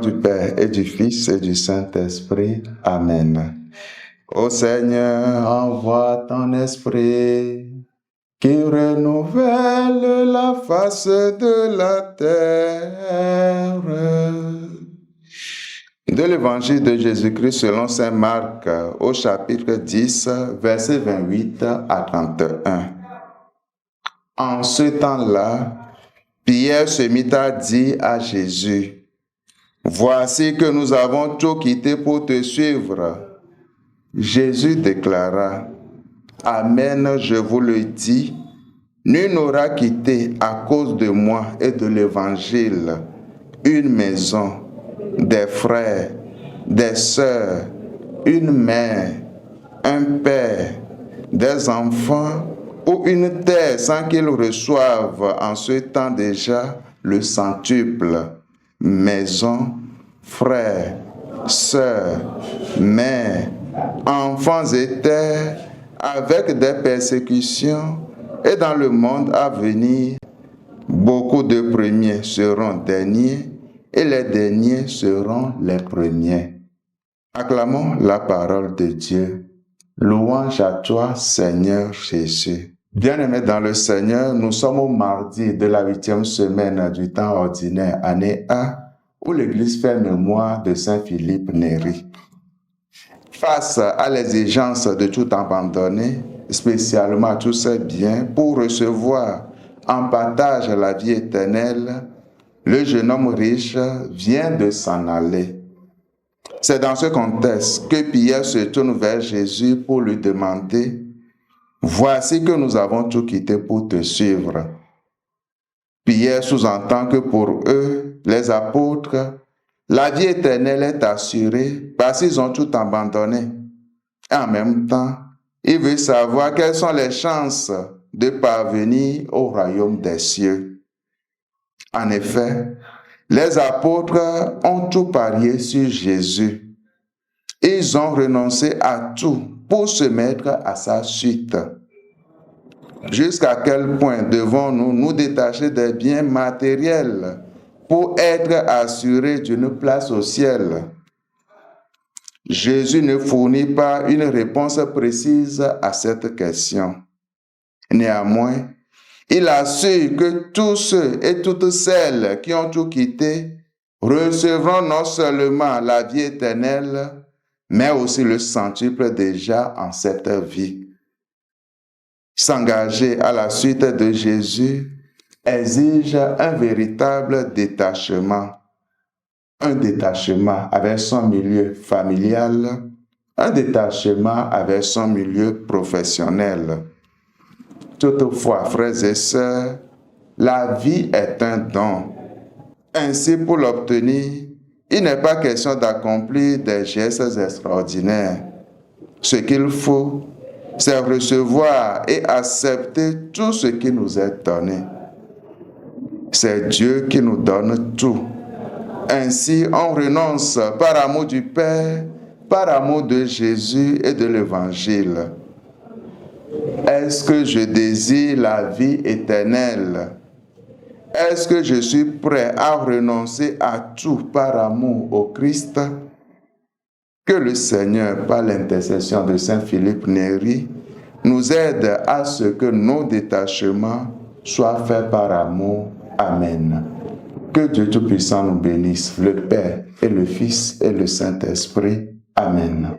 du Père et du Fils et du Saint-Esprit. Amen. Ô Seigneur, envoie ton esprit qui renouvelle la face de la terre. De l'évangile de Jésus-Christ selon saint Marc au chapitre 10, versets 28 à 31. En ce temps-là, Pierre se mit à dire à Jésus, « Voici que nous avons tout quitté pour te suivre. » Jésus déclara, « Amen, je vous le dis, nul n'aura quitté à cause de moi et de l'évangile une maison, des frères, des sœurs, une mère, un père, des enfants ou une terre sans qu'ils reçoivent en ce temps déjà le centuple, maison, frères, sœurs, mères, enfants et terres, avec des persécutions, et dans le monde à venir, beaucoup de premiers seront derniers, et les derniers seront les premiers. » Acclamons la parole de Dieu. Louange à toi, Seigneur Jésus. Bien-aimés dans le Seigneur, nous sommes au mardi de la 8e semaine du temps ordinaire, année A, où l'Église fait mémoire de Saint Philippe Néri. Face à l'exigence de tout abandonner, spécialement tous ses biens, pour recevoir en partage la vie éternelle, le jeune homme riche vient de s'en aller. C'est dans ce contexte que Pierre se tourne vers Jésus pour lui demander « Voici que nous avons tout quitté pour te suivre. » Pierre sous-entend que pour eux, les apôtres, la vie éternelle est assurée parce qu'ils ont tout abandonné. Et en même temps, il veut savoir quelles sont les chances de parvenir au royaume des cieux. En effet, les apôtres ont tout parié sur Jésus. Ils ont renoncé à tout pour se mettre à sa suite. Jusqu'à quel point devons-nous nous détacher des biens matériels pour être assurés d'une place au ciel? Jésus ne fournit pas une réponse précise à cette question. Néanmoins, il assure que tous ceux et toutes celles qui ont tout quitté recevront non seulement la vie éternelle, mais aussi le centuple déjà en cette vie. S'engager à la suite de Jésus exige un véritable détachement. Un détachement avec son milieu familial, un détachement avec son milieu professionnel. Toutefois, frères et sœurs, la vie est un don. Ainsi, pour l'obtenir, il n'est pas question d'accomplir des gestes extraordinaires. Ce qu'il faut, c'est recevoir et accepter tout ce qui nous est donné. C'est Dieu qui nous donne tout. Ainsi, on renonce par amour du Père, par amour de Jésus et de l'Évangile. Est-ce que je désire la vie éternelle? Est-ce que je suis prêt à renoncer à tout par amour au Christ? Que le Seigneur, par l'intercession de Saint Philippe Néri, nous aide à ce que nos détachements soient faits par amour. Amen. Que Dieu Tout-Puissant nous bénisse, le Père et le Fils et le Saint-Esprit. Amen.